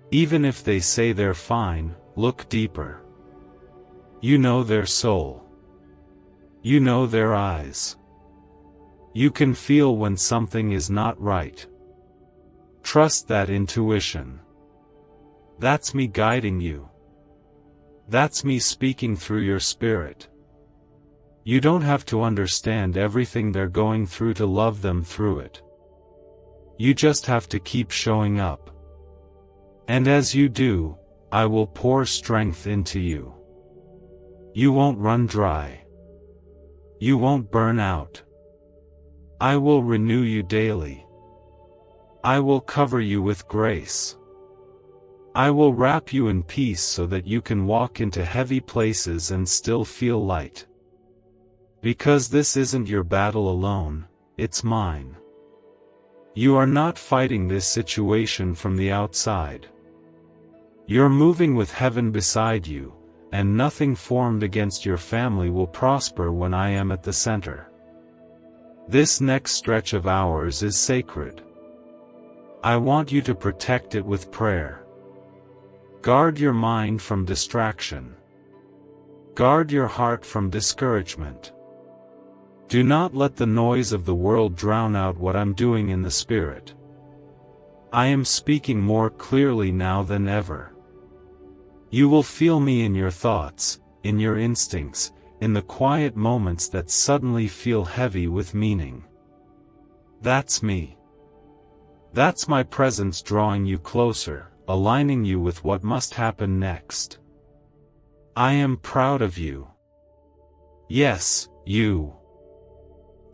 Even if they say they're fine, look deeper. You know their soul. You know their eyes. You can feel when something is not right. Trust that intuition. That's me guiding you. That's me speaking through your spirit. You don't have to understand everything they're going through to love them through it. You just have to keep showing up. And as you do, I will pour strength into you. You won't run dry. You won't burn out. I will renew you daily. I will cover you with grace. I will wrap you in peace so that you can walk into heavy places and still feel light. Because this isn't your battle alone, it's mine. You are not fighting this situation from the outside. You're moving with heaven beside you, and nothing formed against your family will prosper when I am at the center. This next stretch of hours is sacred. I want you to protect it with prayer. Guard your mind from distraction. Guard your heart from discouragement. Do not let the noise of the world drown out what I'm doing in the Spirit. I am speaking more clearly now than ever. You will feel me in your thoughts, in your instincts, in the quiet moments that suddenly feel heavy with meaning. That's me. That's my presence drawing you closer, aligning you with what must happen next. I am proud of you. Yes, you.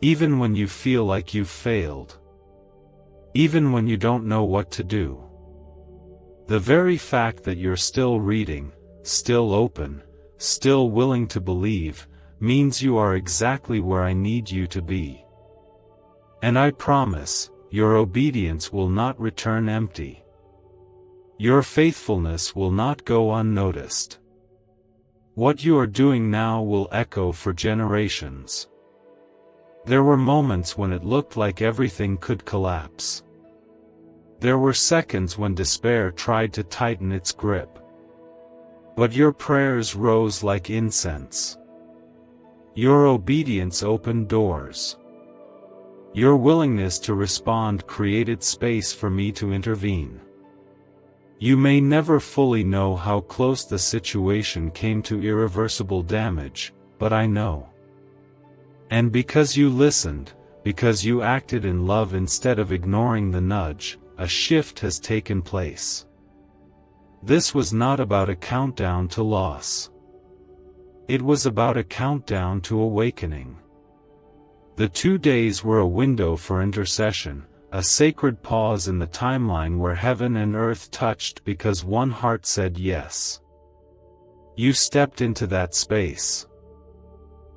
Even when you feel like you've failed. Even when you don't know what to do. The very fact that you're still reading, still open, still willing to believe, means you are exactly where I need you to be. And I promise, your obedience will not return empty. Your faithfulness will not go unnoticed. What you are doing now will echo for generations. There were moments when it looked like everything could collapse. There were seconds when despair tried to tighten its grip. But your prayers rose like incense. Your obedience opened doors. Your willingness to respond created space for me to intervene. You may never fully know how close the situation came to irreversible damage, but I know. And because you listened, because you acted in love instead of ignoring the nudge, a shift has taken place. This was not about a countdown to loss. It was about a countdown to awakening. The 2 days were a window for intercession, a sacred pause in the timeline where heaven and earth touched because one heart said yes. You stepped into that space.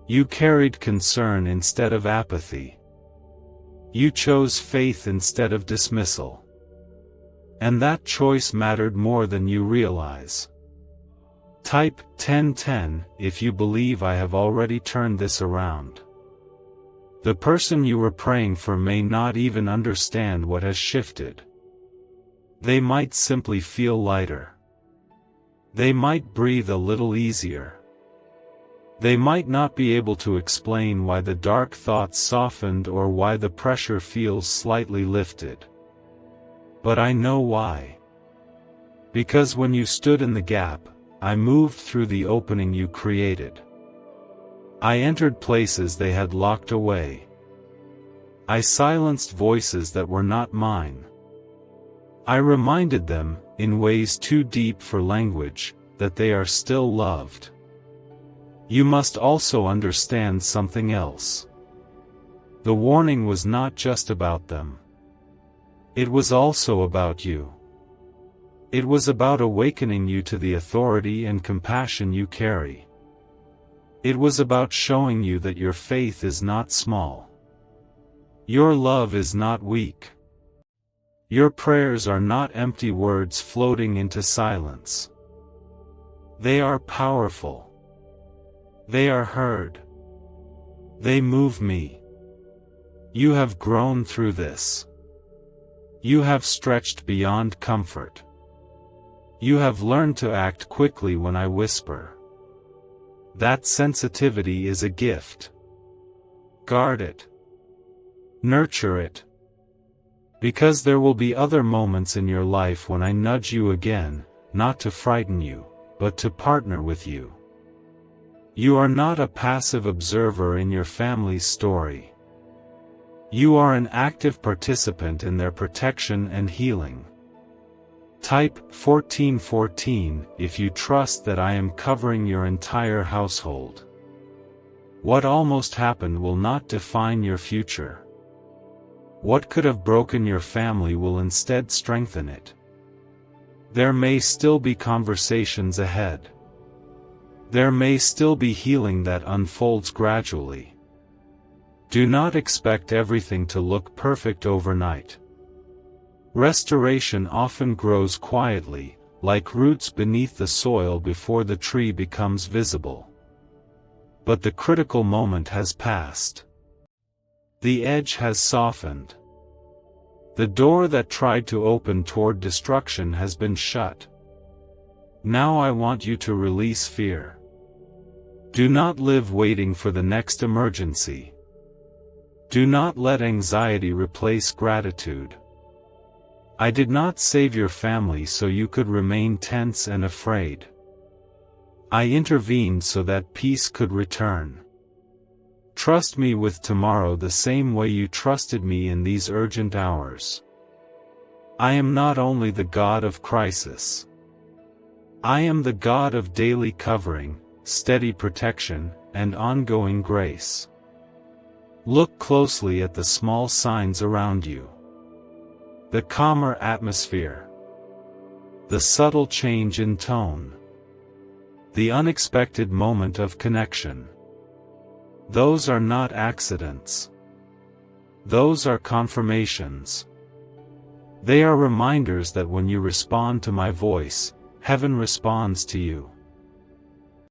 You carried concern instead of apathy. You chose faith instead of dismissal. And that choice mattered more than you realize. Type 1010 if you believe I have already turned this around. The person you were praying for may not even understand what has shifted. They might simply feel lighter. They might breathe a little easier. They might not be able to explain why the dark thoughts softened or why the pressure feels slightly lifted. But I know why. Because when you stood in the gap, I moved through the opening you created. I entered places they had locked away. I silenced voices that were not mine. I reminded them, in ways too deep for language, that they are still loved. You must also understand something else. The warning was not just about them. It was also about you. It was about awakening you to the authority and compassion you carry. It was about showing you that your faith is not small. Your love is not weak. Your prayers are not empty words floating into silence. They are powerful. They are heard. They move me. You have grown through this. You have stretched beyond comfort. You have learned to act quickly when I whisper. That sensitivity is a gift. Guard it. Nurture it. Because there will be other moments in your life when I nudge you again, not to frighten you, but to partner with you. You are not a passive observer in your family's story. You are an active participant in their protection and healing. Type 1414 if you trust that I am covering your entire household. What almost happened will not define your future. What could have broken your family will instead strengthen it. There may still be conversations ahead. There may still be healing that unfolds gradually. Do not expect everything to look perfect overnight. Restoration often grows quietly, like roots beneath the soil before the tree becomes visible. But the critical moment has passed. The edge has softened. The door that tried to open toward destruction has been shut. Now I want you to release fear. Do not live waiting for the next emergency. Do not let anxiety replace gratitude. I did not save your family so you could remain tense and afraid. I intervened so that peace could return. Trust me with tomorrow the same way you trusted me in these urgent hours. I am not only the God of crisis. I am the God of daily covering, steady protection, and ongoing grace. Look closely at the small signs around you. The calmer atmosphere. The subtle change in tone. The unexpected moment of connection. Those are not accidents. Those are confirmations. They are reminders that when you respond to my voice, heaven responds to you.